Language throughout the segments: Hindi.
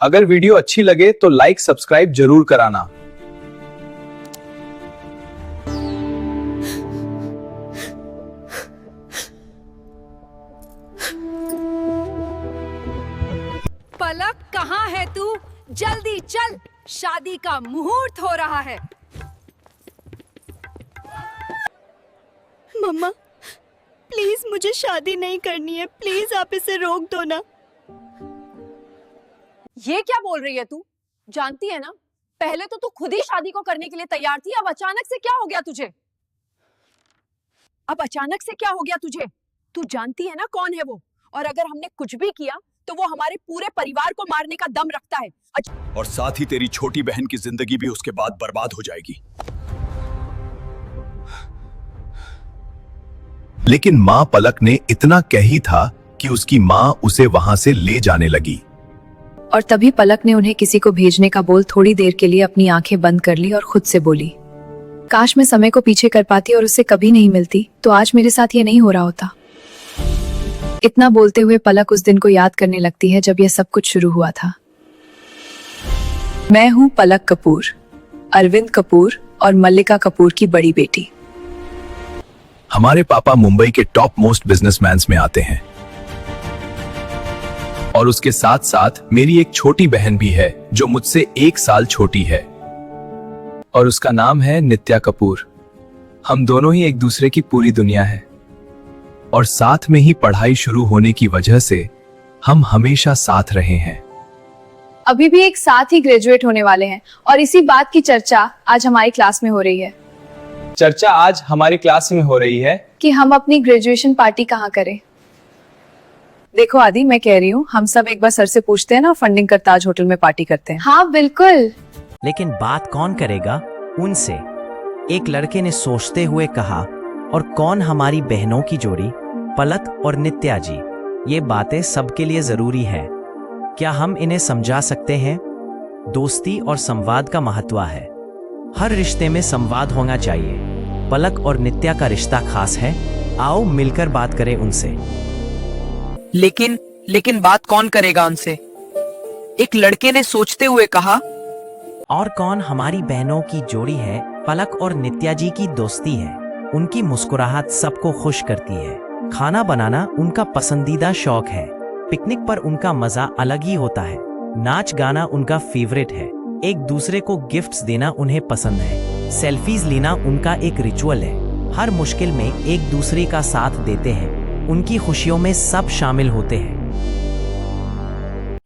अगर वीडियो अच्छी लगे तो लाइक सब्सक्राइब जरूर कराना। पलक, कहाँ है तू? जल्दी चल, शादी का मुहूर्त हो रहा है। मम्मा, प्लीज मुझे शादी नहीं करनी है। प्लीज आप इसे रोक दो ना। ये क्या बोल रही है तू? जानती है ना, पहले तो तू खुद ही शादी को करने के लिए तैयार थी। अब अचानक से क्या हो गया तुझे? तू जानती है ना कौन है वो? और अगर हमने कुछ भी किया तो वो हमारे पूरे परिवार को मारने का दम रखता है। और साथ ही तेरी छोटी बहन की जिंदगी भी उसके बाद बर्बाद हो जाएगी। लेकिन मां पलक ने इतना कह ही था कि उसकी मां उसे वहां से ले जाने लगी। और तभी पलक ने उन्हें किसी को भेजने का बोल थोड़ी देर के लिए अपनी आंखें बंद कर ली और खुद से बोली, काश मैं समय को पीछे कर पाती और उससे कभी नहीं मिलती तो आज मेरे साथ ये नहीं हो रहा होता। इतना बोलते हुए पलक उस दिन को याद करने लगती है जब यह सब कुछ शुरू हुआ था। मैं हूँ पलक कपूर, अरविंद कपूर और मल्लिका कपूर की बड़ी बेटी। हमारे पापा मुंबई के टॉप मोस्ट बिजनेसमैन में आते हैं और उसके साथ साथ मेरी एक छोटी बहन भी है जो मुझसे 1 साल छोटी है और उसका नाम है नित्या कपूर। हम दोनों ही एक दूसरे की पूरी दुनिया है और साथ में ही पढ़ाई शुरू होने की वजह से हम हमेशा साथ रहे हैं। अभी भी एक साथ ही ग्रेजुएट होने वाले हैं और इसी बात की चर्चा आज हमारी क्लास में हो रही है। चर्चा आज हमारी क्लास में हो रही है कि हम अपनी ग्रेजुएशन पार्टी कहाँ करें। देखो आदि, मैं कह रही हूँ हम सब एक बार सर से पूछते हैं ना, फंडिंग कर ताज होटल में पार्टी करते हैं। हाँ बिल्कुल। लेकिन बात कौन करेगा उनसे? एक लड़के ने सोचते हुए कहा, और कौन हमारी बहनों की जोड़ी पलक और नित्या जी। ये बातें सबके लिए जरूरी है। क्या हम इन्हें समझा सकते हैं? दोस्ती और संवाद का महत्व है। हर रिश्ते में संवाद होना चाहिए। पलक और नित्या का रिश्ता खास है। आओ मिलकर बात करें उनसे। लेकिन बात कौन करेगा उनसे? एक लड़के ने सोचते हुए कहा, और कौन हमारी बहनों की जोड़ी है पलक और नित्या जी की दोस्ती है। उनकी मुस्कुराहट सबको खुश करती है। खाना बनाना उनका पसंदीदा शौक है। पिकनिक पर उनका मजा अलग ही होता है। नाच गाना उनका फेवरेट है। एक दूसरे को गिफ्ट्स देना उन्हें पसंद है। सेल्फीज लेना उनका एक रिचुअल है। हर मुश्किल में एक दूसरे का साथ देते हैं। उनकी खुशियों में सब शामिल होते हैं।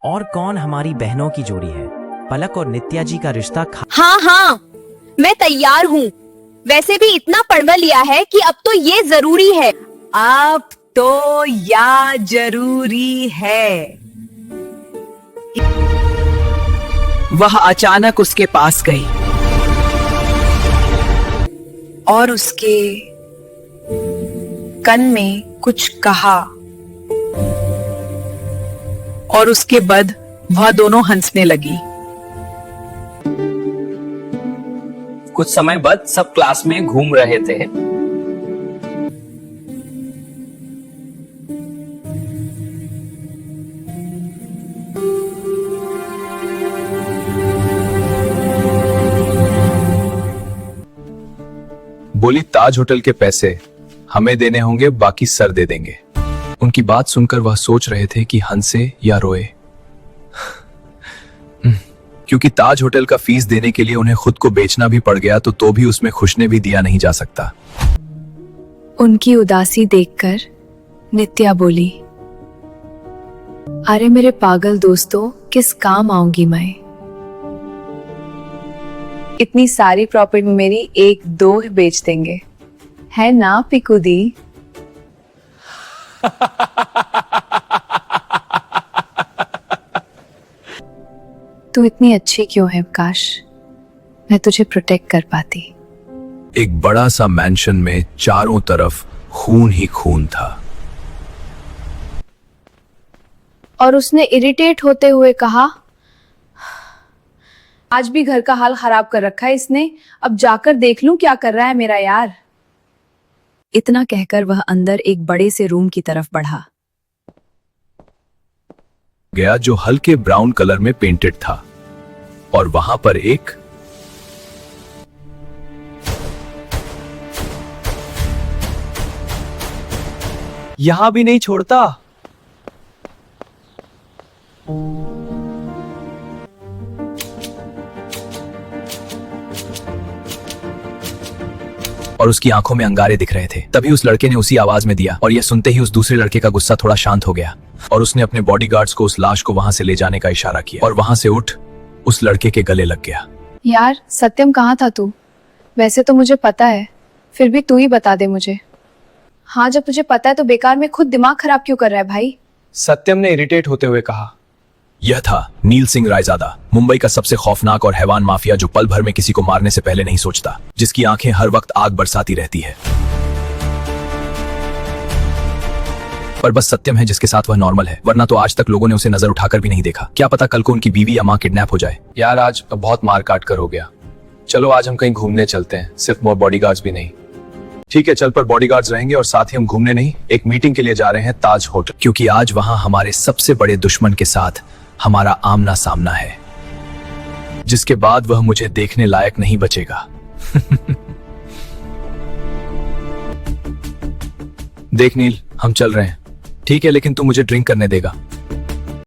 और कौन हमारी बहनों की जोड़ी है पलक और नित्या जी का रिश्ता हाँ, मैं तैयार हूँ। वैसे भी इतना पढ़वा लिया है कि अब तो ये जरूरी है। अब तो या जरूरी है। वह अचानक उसके पास गई और उसके कान में कुछ कहा और उसके बाद वह दोनों हंसने लगी। कुछ समय बाद सब क्लास में घूम रहे थे। बोली, ताज होटल के पैसे हमें देने होंगे, बाकी सर दे देंगे। उनकी बात सुनकर वह सोच रहे थे कि हंसे या रोए, क्योंकि ताज होटल का फीस देने के लिए उन्हें खुद को बेचना भी पड़ गया तो भी उसमें खुश ने भी दिया नहीं जा सकता। उनकी उदासी देखकर नित्या बोली, अरे मेरे पागल दोस्तों, किस काम आऊंगी मैं? इतनी सारी प्रॉपर्टी मेरी 1-2 बेच देंगे, है ना पिकुदी? तू इतनी अच्छी क्यों है? काश मैं तुझे प्रोटेक्ट कर पाती। एक बड़ा सा मैंशन में चारों तरफ खून ही खून था और उसने इरिटेट होते हुए कहा, आज भी घर का हाल खराब कर रखा है इसने। अब जाकर देख लूं क्या कर रहा है मेरा यार। इतना कहकर वह अंदर एक बड़े से रूम की तरफ बढ़ा। गया जो हल्के ब्राउन कलर में पेंटेड था और वहां पर एक यहां भी नहीं छोड़ता। और उसकी आंखों में अंगारे दिख रहे थे। तभी उस लड़के ने उसी आवाज में दिया और यह सुनते ही उस दूसरे लड़के का गुस्सा थोड़ा शांत हो गया और उसने अपने बॉडीगार्ड्स को उस लाश को वहां से ले जाने का इशारा किया और वहां से उठ उस लड़के के गले लग गया। यार सत्यम कहाँ था तू? वैसे तो मुझे पता है, फिर भी तू ही बता दे मुझे। हाँ जब तुझे पता है तो बेकार में खुद दिमाग खराब क्यों कर रहा है भाई? सत्यम ने इरिटेट होते हुए कहा। यह था नील सिंह रायजादा, मुंबई का सबसे खौफनाक और हैवान माफिया जो पल भर में किसी को मारने से पहले नहीं सोचता, जिसकी आंखें हर वक्त आग बरसाती रहती है। पर बस सत्यम है जिसके साथ वह नॉर्मल है, वरना तो आज तक लोगों ने उसे नजर उठाकर भी नहीं देखा। क्या पता कल को उनकी बीवी या मां किडनैप हो जाए। यार आज बहुत मार काट कर हो गया, चलो आज हम कहीं घूमने चलते हैं, सिर्फ मोर बॉडीगार्ड्स भी नहीं। ठीक है चल, पर बॉडीगार्ड्स रहेंगे और साथ ही हम घूमने नहीं, एक मीटिंग के लिए जा रहे हैं ताज होटल, क्योंकि आज वहां हमारे सबसे बड़े दुश्मन के साथ हमारा आमना सामना है, जिसके बाद वह मुझे देखने लायक नहीं बचेगा। देख नील, हम चल रहे हैं। ठीक है, लेकिन तू मुझे ड्रिंक करने देगा?